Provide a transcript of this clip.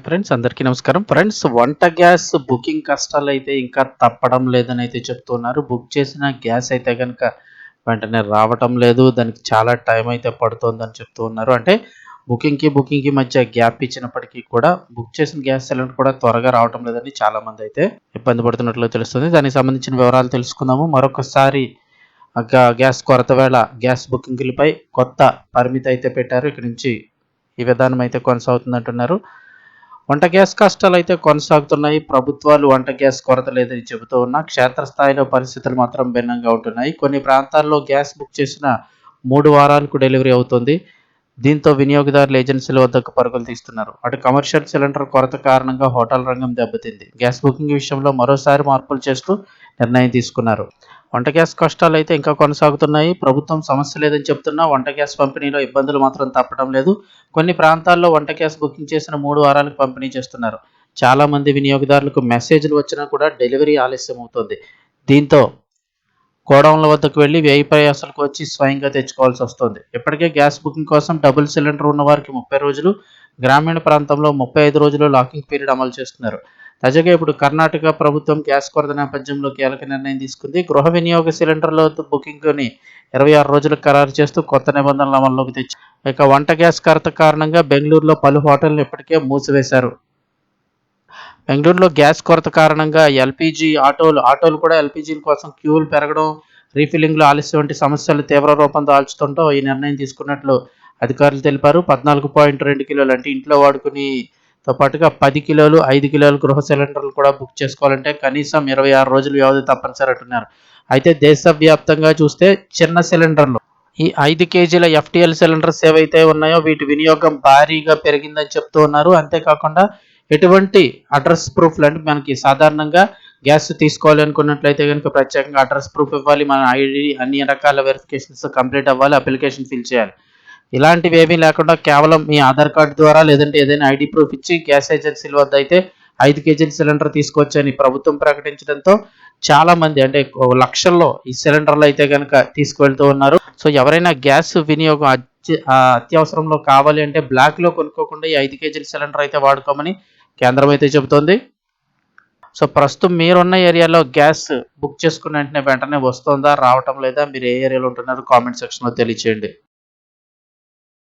Friends అందరికీ నమస్కారం. Friends వంట గ్యాస్ బుకింగ్ కష్టాలైతే ఇంకా తప్పడం లేదని అయితే చెప్తున్నారు. బుక్ చేసిన గ్యాస్ అయితే గనుక వెంటనే రావటం లేదు. దానికి చాలా టైం అయితే పడుతోందని చెప్తూ ఉన్నారు. అంటే బుకింగ్‌కి మధ్య గ్యాప్ ఇచ్చినప్పటికీ కూడా బుక్ చేసిన గ్యాస్ సిలిండర్ కూడా త్వరగా రావటం లేదని చాలామంది అయితే ఇబ్బంది పడుతున్నట్లు తెలుస్తుంది. దానికి సంబంధించిన వివరాలు తెలుసుకుందాము. మరొకసారి గ్యాస్ కొరత వేళ గ్యాస్ బుకింగ్‌లపై కొత్త పరిమితి అయితే పెట్టారు. ఇక నుంచి ఈ విధానం అయితే కొనసాగుతుందంటున్నారు. వంట గ్యాస్ కష్టాలైతే కొనసాగుతున్నాయి. ప్రభుత్వాలు వంట గ్యాస్ కొరత లేదని చెబుతూ ఉన్నా క్షేత్రస్థాయిలో పరిస్థితులు మాత్రం భిన్నంగా ఉంటున్నాయి. కొన్ని ప్రాంతాల్లో గ్యాస్ బుక్ చేసిన 3 వారాలకు డెలివరీ అవుతుంది. దీంతో వినియోగదారులు ఏజెన్సీల వద్దకు పరుగులు తీస్తున్నారు. అటు కమర్షియల్ సిలిండర్ కొరత కారణంగా హోటల్ రంగం దెబ్బతింది. గ్యాస్ బుకింగ్ విషయంలో మరోసారి మార్పులు చేస్తూ నిర్ణయం తీసుకున్నారు. వంట గ్యాస్ కష్టాలైతే ఇంకా కొనసాగుతున్నాయి. ప్రభుత్వం సమస్య లేదని చెప్తున్నా వంట గ్యాస్ పంపిణీలో ఇబ్బందులు మాత్రం తప్పడం లేదు. కొన్ని ప్రాంతాల్లో వంట గ్యాస్ బుకింగ్ చేసిన 3 వారాలకు పంపిణీ చేస్తున్నారు. చాలామంది వినియోగదారులకు మెసేజ్లు వచ్చినా కూడా డెలివరీ ఆలస్యం అవుతోంది. దీంతో గోడౌన్ల వద్దకు వెళ్లి వ్యయ ప్రయాసాలకు వచ్చి స్వయంగా తెచ్చుకోవాల్సి వస్తుంది. ఇప్పటికే గ్యాస్ బుకింగ్ కోసం డబుల్ సిలిండర్ ఉన్న వారికి 30 రోజులు, గ్రామీణ ప్రాంతంలో 35 రోజులు లాకింగ్ పీరియడ్ అమలు చేస్తున్నారు. తాజాగా ఇప్పుడు కర్ణాటక ప్రభుత్వం గ్యాస్ కొరత నేపథ్యంలో కీలక నిర్ణయం తీసుకుంది. గృహ వినియోగ సిలిండర్ల బుకింగ్ని 26 రోజులకు ఖరారు చేస్తూ కొత్త నిబంధనలు అమల్లోకి తెచ్చారు. ఇక వంట గ్యాస్ కొరత కారణంగా బెంగళూరులో పలు హోటళ్లు ఇప్పటికే మూసివేశారు. బెంగళూరులో గ్యాస్ కొరత కారణంగా ఆటోలు కూడా ఎల్పీజీల కోసం క్యూలు పెరగడం, రీఫిల్లింగ్లో ఆలస్యం వంటి సమస్యలు తీవ్ర రూపం దాల్చడంతో ఈ నిర్ణయం తీసుకున్నట్లు అధికారులు తెలిపారు. 14.2 కిలోలు అంటే ఇంట్లో వాడుకునితో పాటుగా 10 కిలోలు, 5 కిలోల గృహ సిలిండర్లు కూడా బుక్ చేసుకోవాలంటే కనీసం 26 రోజుల వ్యవధి తప్పనిసరి అంటున్నారు. అయితే దేశవ్యాప్తంగా చూస్తే చిన్న సిలిండర్లు ఈ 5 కేజీల ఎఫ్టీఎల్ సిలిండర్స్ ఏవైతే ఉన్నాయో వీటి వినియోగం భారీగా పెరిగిందని చెప్తూ ఉన్నారు. అంతేకాకుండా ఎటువంటి అడ్రస్ ప్రూఫ్లు అంటే మనకి సాధారణంగా గ్యాస్ తీసుకోవాలి అనుకున్నట్లయితే కనుక ప్రత్యేకంగా అడ్రస్ ప్రూఫ్ ఇవ్వాలి, మన ఐడి అన్ని రకాల వెరిఫికేషన్స్ కంప్లీట్ అవ్వాలి, అప్లికేషన్ ఫిల్ చేయాలి. ఇలాంటివి ఏమీ లేకుండా కేవలం మీ ఆధార్ కార్డు ద్వారా లేదంటే ఏదైనా ఐడి ప్రూఫ్ ఇచ్చి గ్యాస్ ఏజెన్సీల వద్ద అయితే 5 కేజీల సిలిండర్ తీసుకోవచ్చని ప్రభుత్వం ప్రకటించడంతో చాలా మంది అంటే లక్షల్లో ఈ సిలిండర్లు అయితే కనుక తీసుకువెళ్తూ ఉన్నారు. సో ఎవరైనా గ్యాస్ వినియోగం అత్యవసరంలో కావాలి అంటే బ్లాక్లో కొనుక్కోకుండా ఈ 5 కేజీల సిలిండర్ అయితే వాడుకోమని కేంద్రం అయితే చెబుతోంది. సో ప్రస్తుతం మీరున్న ఏరియాలో గ్యాస్ బుక్ చేసుకున్న వెంటనే వస్తుందా, రావటం లేదా, మీరు ఏ ఏరియాలో ఉంటున్నారో కామెంట్ సెక్షన్లో తెలియచేయండి.